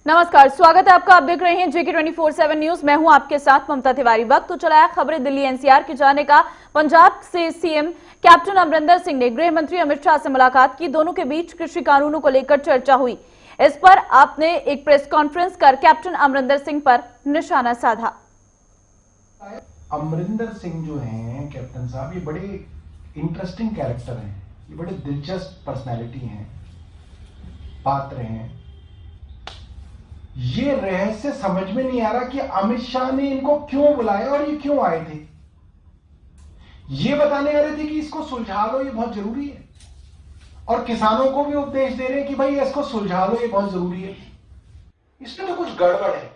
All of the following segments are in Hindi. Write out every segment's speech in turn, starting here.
नमस्कार, स्वागत है आपका। आप देख रहे हैं जेके 24/7 न्यूज। मैं हूं आपके साथ ममता तिवारी। वक्त तो चला है खबरें दिल्ली एनसीआर के जाने का। पंजाब से सीएम कैप्टन अमरिंदर सिंह ने गृह मंत्री अमित शाह से मुलाकात की। दोनों के बीच कृषि कानूनों को लेकर चर्चा हुई। इस पर आपने एक प्रेस कॉन्फ्रेंस कर कैप्टन अमरिंदर सिंह पर निशाना साधा। अमरिंदर सिंह जो हैं कैप्टन साहब, ये बड़े इंटरेस्टिंग कैरेक्टर हैं, ये बड़े दिलचस्प पर्सनैलिटी हैं, पात्र हैं। ये रहस्य समझ में नहीं आ रहा कि अमित शाह ने इनको क्यों बुलाया और ये क्यों आए थे। ये बताने आ रहे थे कि इसको सुलझा लो, ये बहुत जरूरी है, और किसानों को भी उपदेश दे रहे हैं कि भाई इसको सुलझा लो, ये बहुत जरूरी है। इसमें तो कुछ गड़बड़ है।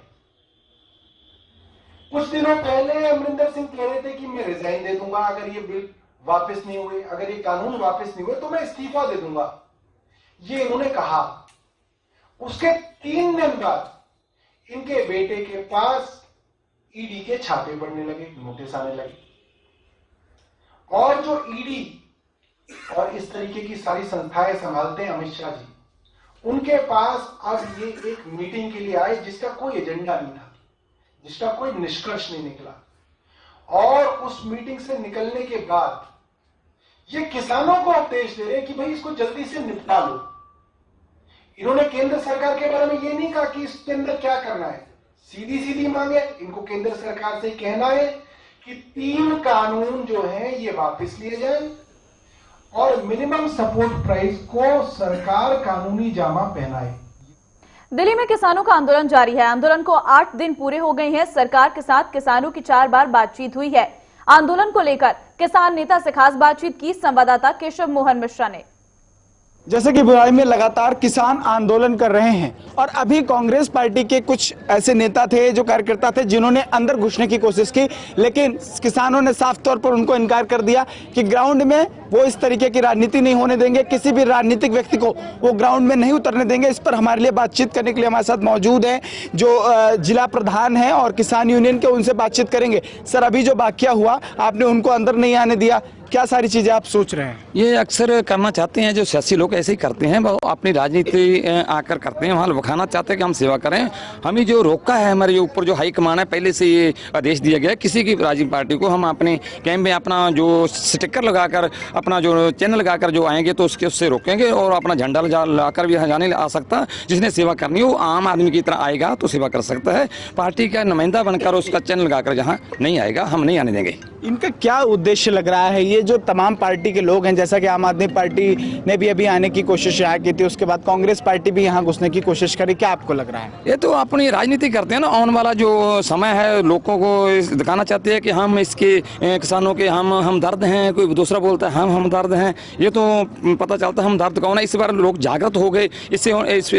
कुछ दिनों पहले अमरिंदर सिंह कह रहे थे कि मैं रिजाइन दे दूंगा अगर ये बिल वापस नहीं हुए, अगर ये कानून वापस नहीं हुए तो मैं इस्तीफा दे दूंगा, ये इन्होंने कहा। उसके 3 दिन बाद इनके बेटे के पास ईडी के छापे पड़ने लगे, नोटिस आने लगे, और जो ईडी और इस तरीके की सारी संस्थाएं संभालते हैं अमित शाह जी, उनके पास अब ये एक मीटिंग के लिए आए जिसका कोई एजेंडा नहीं था, जिसका कोई निष्कर्ष नहीं निकला। और उस मीटिंग से निकलने के बाद ये किसानों को उपदेश दे रहे हैं कि भाई इसको जल्दी से निपटा लो। इन्होंने केंद्र सरकार के बारे में ये नहीं कहा कि इसके अंदर क्या करना है, सीधी सीधी मांगे इनको केंद्र सरकार से कहना है कि 3 कानून जो हैं ये वापस लिए जाएं और मिनिमम सपोर्ट प्राइस को सरकार कानूनी जामा पहनाए। दिल्ली में किसानों का आंदोलन जारी है। आंदोलन को 8 दिन पूरे हो गए हैं। सरकार के साथ किसानों की 4 बार बातचीत हुई है। आंदोलन को लेकर किसान नेता से खास बातचीत की संवाददाता केशव मोहन मिश्रा ने। जैसे कि बुराई में लगातार किसान आंदोलन कर रहे हैं और अभी कांग्रेस पार्टी के कुछ ऐसे नेता थे, जो कार्यकर्ता थे, जिन्होंने अंदर घुसने की कोशिश की, लेकिन किसानों ने साफ तौर पर उनको इनकार कर दिया कि ग्राउंड में वो इस तरीके की राजनीति नहीं होने देंगे, किसी भी राजनीतिक व्यक्ति को वो ग्राउंड में नहीं उतरने देंगे। इस पर हमारे लिए बातचीत करने के लिए हमारे साथ मौजूद है जो जिला प्रधान है और किसान यूनियन के, उनसे बातचीत करेंगे। सर, अभी जो वाकया हुआ, आपने उनको अंदर नहीं आने दिया, क्या सारी चीजें आप सोच रहे हैं? ये अक्सर करना चाहते हैं, जो सियासी लोग ऐसे ही करते हैं, वो अपनी राजनीति आकर करते हैं, वहाँ दिखाना चाहते हैं कि हम सेवा करें। हमें जो रोका है, हमारे ऊपर जो हाई कमान है, पहले से ये आदेश दिया गया है किसी की राजनीतिक पार्टी को हम अपने कैंप में अपना जो स्टिकर लगाकर, अपना जो चिन्ह लगाकर जो आएंगे तो उससे रोकेंगे, और अपना झंडा लाकर भी यहाँ जाने आ सकता। जिसने सेवा करनी हो आम आदमी की तरह आएगा तो सेवा कर सकता है। पार्टी का नुमाइंदा बनकर उसका चिन्ह लगाकर जहाँ नहीं आएगा, हम नहीं आने देंगे। इनका क्या उद्देश्य लग रहा है? ये जो तमाम पार्टी के लोग हैं, जैसा कि आम आदमी पार्टी ने भी अभी आने की कोशिश यहाँ की थी, उसके बाद कांग्रेस पार्टी भी यहाँ घुसने की कोशिश करी, क्या आपको लग रहा है? ये तो अपनी राजनीति करते हैं ना। आने वाला जो समय है, लोगों को दिखाना चाहते हैं कि हम इसके किसानों के हम दर्द हैं। कोई दूसरा बोलता है हम दर्द हैं, ये तो पता चलता है हम दर्द कौन है। इस बार लोग जागृत हो गए। इससे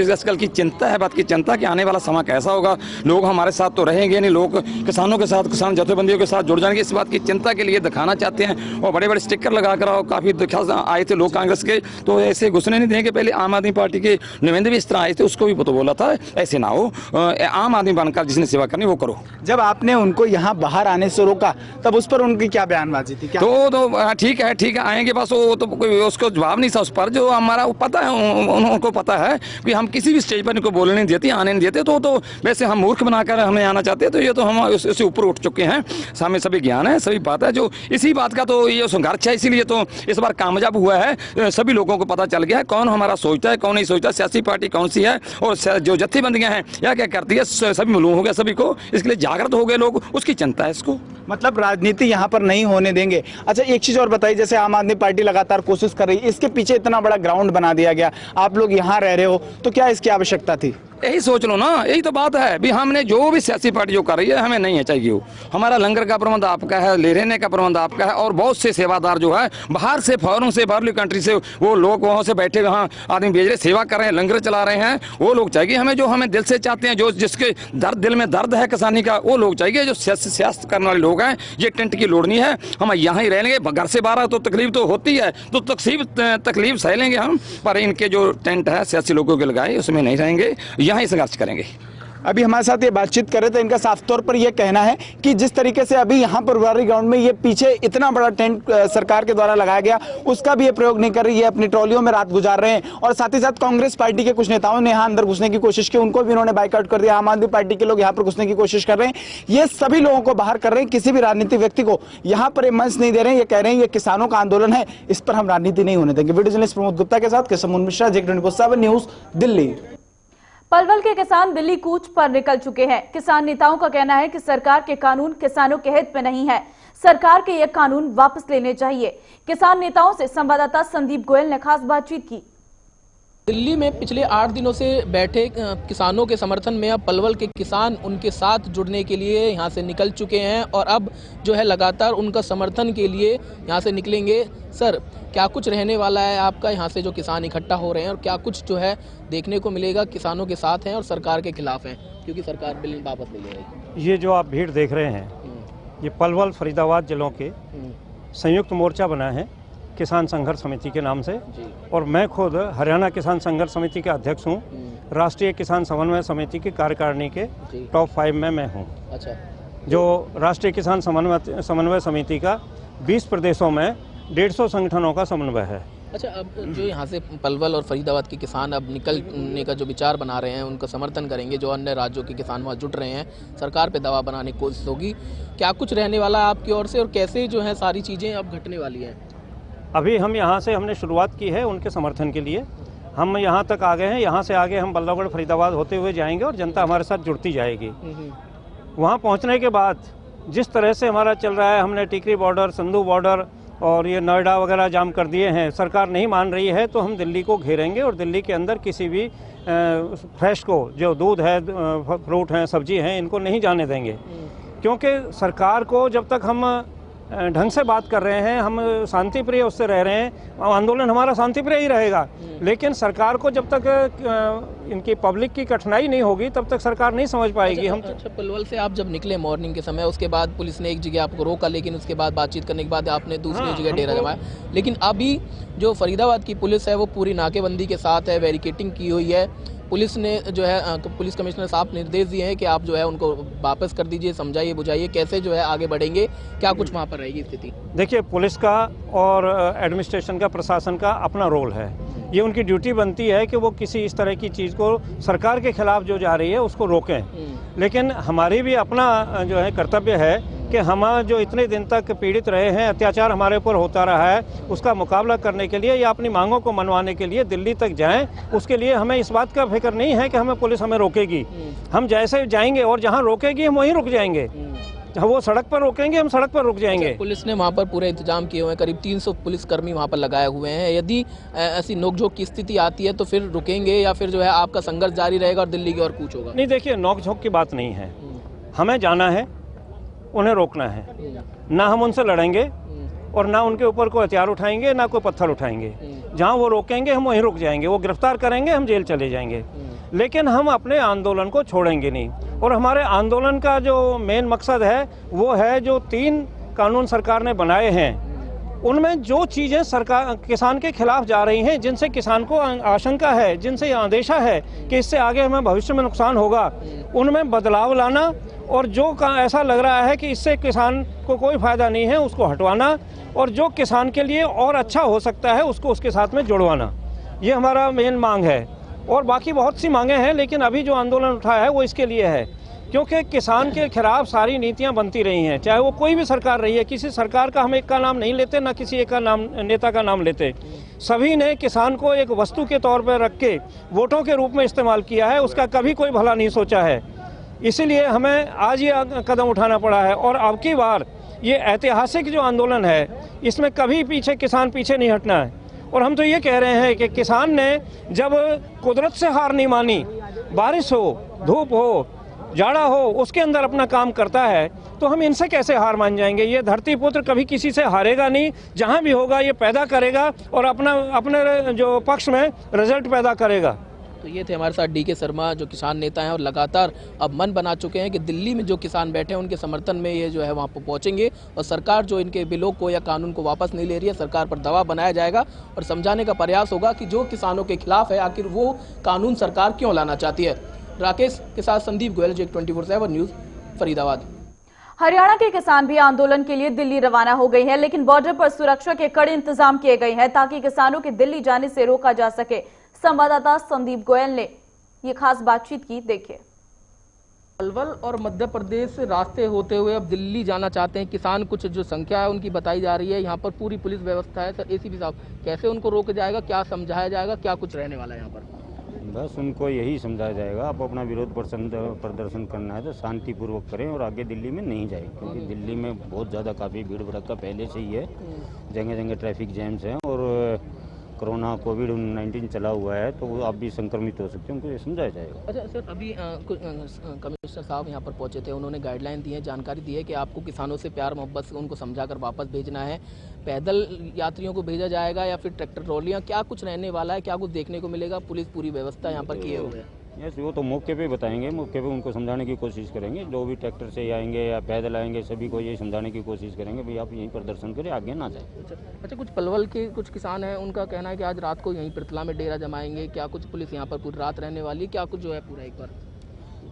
आजकल की चिंता है, बात की चिंता कि आने वाला समय कैसा होगा। लोग हमारे साथ तो रहेंगे नहीं, लोग किसानों के साथ, किसान जथेबंदियों के साथ जुड़ जाएंगे। इस बात की चिंता के लिए दिखाना चाहते हैं, और बड़े बड़े स्टिकर लगाकर काफी आए थे लोग कांग्रेस के, तो ऐसे घुसने नहीं देंगे। पहले आम आदमी पार्टी के नुमाइंदे भी इस तरह आए थे, उसको भी तो बोला था ऐसे ना हो, आम आदमी बनकर जिसने सेवा करनी वो करो। जब आपने उनको यहाँ बाहर आने से रोका, तब उस पर उनकी क्या बयानबाजी थी? क्या तो ठीक है आएंगे, बस वो तो कोई उसको जवाब नहीं था उस पर। जो हमारा पता है, उनको पता है कि हम किसी भी स्टेज पर इनको बोलने नहीं देते, आने नहीं देते। तो वैसे हम मूर्ख बनाकर हमें आना चाहते हैं, तो ये तो हम उससे ऊपर उठ चुके हैं। हमें सभी ज्ञान है, सभी बात है। जो इसी बात का तो ये संघर्ष है, इसीलिए तो इस बार कामयाब हुआ है। सभी लोगों को पता चल गया है कौन हमारा सोचता है, कौन नहीं सोचता, सियासी पार्टी कौन सी है, और जो जत्थेबंदियां हैं या क्या करती है, सभी मालूम हो गया सभी को। इसके लिए जागृत हो गए लोग, उसकी चिंता है इसको। मतलब राजनीति यहाँ पर नहीं होने देंगे। अच्छा, एक चीज और बताइए, जैसे आम आदमी पार्टी लगातार कोशिश कर रही है, इसके पीछे इतना बड़ा ग्राउंड बना दिया गया, आप लोग यहाँ रह रहे हो, तो क्या इसकी आवश्यकता थी? यही सोच लो ना, यही तो बात है। भी हमने जो भी सियासी पार्टी जो कर रही है, हमें नहीं है चाहिए वो। हमारा लंगर का प्रबंध आपका है, ले रहने का प्रबंध आपका है, और बहुत से सेवादार जो है बाहर से, फॉरेन से, बाहरली कंट्री से वो लोग वहाँ से बैठे वहाँ आदमी भेज रहे, सेवा कर रहे हैं, लंगर चला रहे हैं। वो लोग चाहिए हमें, जो हमें दिल से चाहते हैं, जो जिसके दिल में दर्द है किसानी का, वो लोग चाहिए। जो सियासत करने वाले लोग हैं, ये टेंट की लोड़ नहीं है, हम यहाँ ही रह लेंगे। घर से बाहर तो तकलीफ तो होती है, तो तकलीफ सह लेंगे हम, पर इनके जो टेंट है सियासी लोगों के लगाए, उसमें नहीं रहेंगे, यहाँ ही संघर्ष करेंगे। अभी हमारे साथ ये बातचीत कर रहे थे। इनका साफ तौर पर यह कहना है कि जिस तरीके से अभी यहाँ पर वारी ग्राउंड में ये पीछे इतना बड़ा टेंट सरकार के द्वारा लगाया गया, उसका भी ये प्रयोग नहीं कर रही है, अपनी ट्रॉलियों में रात गुजार रहे हैं। और साथ ही साथ कांग्रेस पार्टी के कुछ नेताओं ने यहाँ अंदर घुसने की कोशिश की, उनको भी इन्होंने बाइकआउट कर दिया। आम आदमी पार्टी के लोग यहाँ पर घुसने की कोशिश कर रहे हैं। ये सभी लोगों को बाहर कर रहे हैं, किसी भी राजनीतिक व्यक्ति को यहाँ पर मंच नहीं दे रहे हैं। ये कह रहे हैं ये किसानों का आंदोलन है, इस पर हम राजनीति नहीं होने देंगे। वीडियो जर्नलिस्ट प्रमोद गुप्ता के साथ किशोर मिश्रा, JK24/7 न्यूज, दिल्ली। पलवल के किसान दिल्ली कूच पर निकल चुके हैं। किसान नेताओं का कहना है कि सरकार के कानून किसानों के हित में नहीं है, सरकार के ये कानून वापस लेने चाहिए। किसान नेताओं से संवाददाता संदीप गोयल ने खास बातचीत की। दिल्ली में पिछले 8 दिनों से बैठे किसानों के समर्थन में अब पलवल के किसान उनके साथ जुड़ने के लिए यहाँ से निकल चुके हैं और अब जो है लगातार उनका समर्थन के लिए यहाँ से निकलेंगे। सर, क्या कुछ रहने वाला है आपका यहाँ से जो किसान इकट्ठा हो रहे हैं, और क्या कुछ जो है देखने को मिलेगा किसानों के साथ हैं और सरकार के खिलाफ हैं, क्योंकि सरकार बिल वापस ले ले रही? ये जो आप भीड़ देख रहे हैं, ये पलवल फरीदाबाद जिलों के संयुक्त मोर्चा बना है किसान संघर्ष समिति के नाम से, और मैं खुद हरियाणा किसान संघर्ष समिति के अध्यक्ष हूँ। राष्ट्रीय किसान समन्वय समिति की कार्यकारिणी के टॉप 5 में मैं हूँ। अच्छा। जो राष्ट्रीय किसान समन्वय समिति का 20 प्रदेशों में 150 संगठनों का समन्वय है। अच्छा, अब जो यहाँ से पलवल और फरीदाबाद के किसान अब निकलने का जो विचार बना रहे हैं, उनका समर्थन करेंगे, जो अन्य राज्यों के किसान वहाँ जुट रहे हैं, सरकार पे दबाव बनाने की कोशिश होगी, क्या कुछ रहने वाला है आपकी ओर से, और कैसे जो है सारी चीज़ें अब घटने वाली हैं? अभी हम यहाँ से हमने शुरुआत की है उनके समर्थन के लिए। हम यहाँ तक आ गए हैं, यहाँ से आगे हम बल्लभगढ़ फरीदाबाद होते हुए जाएंगे और जनता हमारे साथ जुड़ती जाएगी। वहाँ पहुँचने के बाद जिस तरह से हमारा चल रहा है, हमने टिकरी बॉर्डर, संधू बॉर्डर और ये नोएडा वगैरह जाम कर दिए हैं, सरकार नहीं मान रही है, तो हम दिल्ली को घेरेंगे और दिल्ली के अंदर किसी भी फ्रेश को, जो दूध है, फ्रूट हैं, सब्जी हैं, इनको नहीं जाने देंगे। क्योंकि सरकार को जब तक हम ढंग से बात कर रहे हैं, हम शांति प्रिय उससे रह रहे हैं, आंदोलन हमारा शांति प्रिय ही रहेगा। लेकिन सरकार को जब तक इनकी पब्लिक की कठिनाई नहीं होगी, तब तक सरकार नहीं समझ पाएगी। अच्छा, पलवल से आप जब निकले मॉर्निंग के समय, उसके बाद पुलिस ने एक जगह आपको रोका, लेकिन उसके बाद बातचीत करने के बाद आपने दूसरी जगह डेरा जमाया। लेकिन अभी जो फरीदाबाद की पुलिस है वो पूरी नाकेबंदी के साथ है, बैरिकेटिंग की हुई है। पुलिस ने जो है पुलिस कमिश्नर साहब निर्देश दिए हैं कि आप जो है उनको वापस कर दीजिए, समझाइए बुझाइए, कैसे जो है आगे बढ़ेंगे, क्या कुछ वहाँ पर रहेगी स्थिति? देखिए, पुलिस का और एडमिनिस्ट्रेशन का, प्रशासन का अपना रोल है। ये उनकी ड्यूटी बनती है कि वो किसी इस तरह की चीज़ को सरकार के खिलाफ जो जा रही है उसको रोकें। लेकिन हमारी भी अपना जो है कर्तव्य है कि हम जो इतने दिन तक पीड़ित रहे हैं, अत्याचार हमारे ऊपर होता रहा है, उसका मुकाबला करने के लिए या अपनी मांगों को मनवाने के लिए दिल्ली तक जाएं। उसके लिए हमें इस बात का फिक्र नहीं है कि हमें पुलिस हमें रोकेगी। हम जैसे जाएंगे और जहां रोकेगी हम वहीं रुक जाएंगे। जहाँ वो सड़क पर रोकेंगे हम सड़क पर रुक जाएंगे। अच्छा, पुलिस ने वहाँ पर पूरे इंतजाम किए हुए हैं, करीब 300 पुलिसकर्मी वहाँ पर लगाए हुए हैं। यदि ऐसी नोकझोंक की स्थिति आती है तो फिर रुकेंगे या फिर जो है आपका संघर्ष जारी रहेगा और दिल्ली की ओर कूच होगा? नहीं, देखिए, नोकझोंक की बात नहीं है। हमें जाना है, उन्हें रोकना है। ना हम उनसे लड़ेंगे और ना उनके ऊपर कोई हथियार उठाएंगे, ना कोई पत्थर उठाएंगे। जहां वो रोकेंगे हम वहीं रुक जाएंगे, वो गिरफ्तार करेंगे हम जेल चले जाएंगे। लेकिन हम अपने आंदोलन को छोड़ेंगे नहीं। और हमारे आंदोलन का जो मेन मकसद है वो है, जो 3 कानून सरकार ने बनाए हैं, उनमें जो चीज़ें सरकार किसान के खिलाफ जा रही हैं, जिनसे किसान को आशंका है, जिनसे अंदेशा है कि इससे आगे हमें भविष्य में नुकसान होगा, उनमें बदलाव लाना, और जो ऐसा लग रहा है कि इससे किसान को कोई फ़ायदा नहीं है उसको हटवाना, और जो किसान के लिए और अच्छा हो सकता है उसको उसके साथ में जुड़वाना। ये हमारा मेन मांग है। और बाकी बहुत सी मांगें हैं, लेकिन अभी जो आंदोलन उठाया है वो इसके लिए है, क्योंकि किसान के खिलाफ सारी नीतियां बनती रही हैं, चाहे वो कोई भी सरकार रही है। किसी सरकार का हम एक का नाम नहीं लेते, ना किसी एक का नाम, नेता का नाम लेते। सभी ने किसान को एक वस्तु के तौर पर रख के वोटों के रूप में इस्तेमाल किया है, उसका कभी कोई भला नहीं सोचा है। इसीलिए हमें आज ये कदम उठाना पड़ा है। और अब की बार ये ऐतिहासिक जो आंदोलन है, इसमें कभी किसान पीछे नहीं हटना है। और हम तो ये कह रहे हैं कि किसान ने जब कुदरत से हार नहीं मानी, बारिश हो, धूप हो, जाड़ा हो, उसके अंदर अपना काम करता है, तो हम इनसे कैसे हार मान जाएंगे? ये धरती पुत्र कभी किसी से हारेगा नहीं, जहाँ भी होगा ये पैदा करेगा और अपने जो पक्ष में रिजल्ट पैदा करेगा। तो ये थे हमारे साथ DK शर्मा, जो किसान नेता हैं और लगातार अब मन बना चुके हैं कि दिल्ली में जो किसान बैठे हैं उनके समर्थन में ये जो है वहाँ पर पहुँचेंगे, और सरकार जो इनके बिलों को या कानून को वापस नहीं ले रही है, सरकार पर दबाव बनाया जाएगा और समझाने का प्रयास होगा कि जो किसानों के खिलाफ है, आखिर वो कानून सरकार क्यों लाना चाहती है। राकेश के साथ संदीप गोयल, जेक 24/7 न्यूज, फरीदाबाद। हरियाणा के किसान भी आंदोलन के लिए दिल्ली रवाना हो गए हैं, लेकिन बॉर्डर पर सुरक्षा के कड़े इंतजाम किए गए हैं ताकि किसानों के दिल्ली जाने से रोका जा सके। संवाददाता संदीप गोयल ने ये खास बातचीत की, देखिए। पलवल और मध्य प्रदेश से रास्ते होते हुए अब दिल्ली जाना चाहते हैं किसान, कुछ जो संख्या है उनकी बताई जा रही है। यहाँ पर पूरी पुलिस व्यवस्था है। सर, एसीपी साहब, कैसे उनको रोका जाएगा, क्या समझाया जाएगा, क्या कुछ रहने वाला है यहाँ पर? बस उनको यही समझाया जाएगा, आप अपना विरोध प्रदर्शन करना है तो शांतिपूर्वक करें और आगे दिल्ली में नहीं जाए, क्योंकि दिल्ली में बहुत ज़्यादा काफ़ी भीड़ भड़का पहले से ही है। जगह जगह ट्रैफिक जैम्स हैं और कोरोना कोविड-19 चला हुआ है, तो वो आप भी संक्रमित हो सकते हैं, उनको ये समझाया जाएगा। अच्छा सर, अभी कमिश्नर साहब यहाँ पर पहुँचे थे, उन्होंने गाइडलाइन दी है, जानकारी दी है कि आपको किसानों से प्यार मोहब्बत से उनको समझाकर वापस भेजना है। पैदल यात्रियों को भेजा जाएगा या फिर ट्रैक्टर ट्रॉलियाँ, क्या कुछ रहने वाला है, क्या कुछ देखने को मिलेगा? पुलिस पूरी व्यवस्था यहाँ पर किए हुए है। यस, वो तो मौके पे बताएंगे, मौके पे उनको समझाने की कोशिश करेंगे। जो भी ट्रैक्टर से आएंगे या पैदल आएंगे, सभी को यही समझाने की कोशिश करेंगे भाई आप यहीं प्रदर्शन करें, आगे ना जाए। अच्छा, कुछ पलवल के कुछ किसान हैं, उनका कहना है कि आज रात को यहीं पृथला में डेरा जमाएंगे। क्या कुछ पुलिस यहाँ पर पूरी रात रहने वाली है, क्या कुछ जो है पूरा एक बार?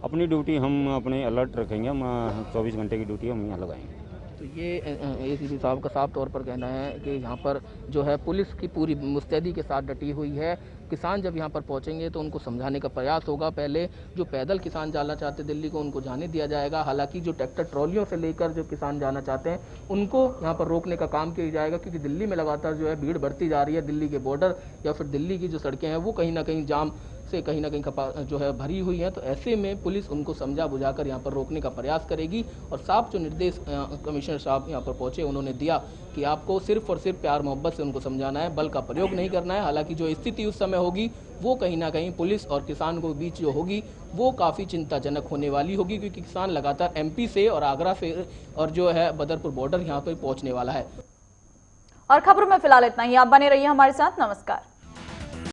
अपनी ड्यूटी हम अपने अलर्ट रखेंगे, हम 24 घंटे की ड्यूटी हम यहाँ लगाएंगे। तो ये एसीपी साहब का साफ तौर पर कहना है कि यहाँ पर जो है पुलिस की पूरी मुस्तैदी के साथ डटी हुई है। किसान जब यहाँ पर पहुँचेंगे तो उनको समझाने का प्रयास होगा। पहले जो पैदल किसान जाना चाहते दिल्ली को, उनको जाने दिया जाएगा। हालांकि जो ट्रैक्टर ट्रॉलियों से लेकर जो किसान जाना चाहते हैं उनको यहाँ पर रोकने का काम किया जाएगा, क्योंकि दिल्ली में लगातार जो है भीड़ बढ़ती जा रही है। दिल्ली के बॉर्डर या फिर दिल्ली की जो सड़कें हैं वो कहीं ना कहीं जाम से कहीं ना कहीं जो है भरी हुई है। तो ऐसे में पुलिस उनको समझा बुझाकर यहाँ पर रोकने का प्रयास करेगी। और साफ जो निर्देश कमिश्नर साहब यहाँ पर पहुँचे उन्होंने दिया कि आपको सिर्फ और सिर्फ प्यार मोहब्बत से उनको समझाना है, बल का प्रयोग नहीं करना है। हालांकि जो स्थिति उस समय होगी वो कहीं ना कहीं पुलिस और किसान के बीच जो होगी वो काफ़ी चिंताजनक होने वाली होगी, क्योंकि किसान लगातार MP से और आगरा से और जो है बदरपुर बॉर्डर यहाँ पर पहुँचने वाला है। और खबरों में फिलहाल इतना ही। आप बने रहिए हमारे साथ। नमस्कार।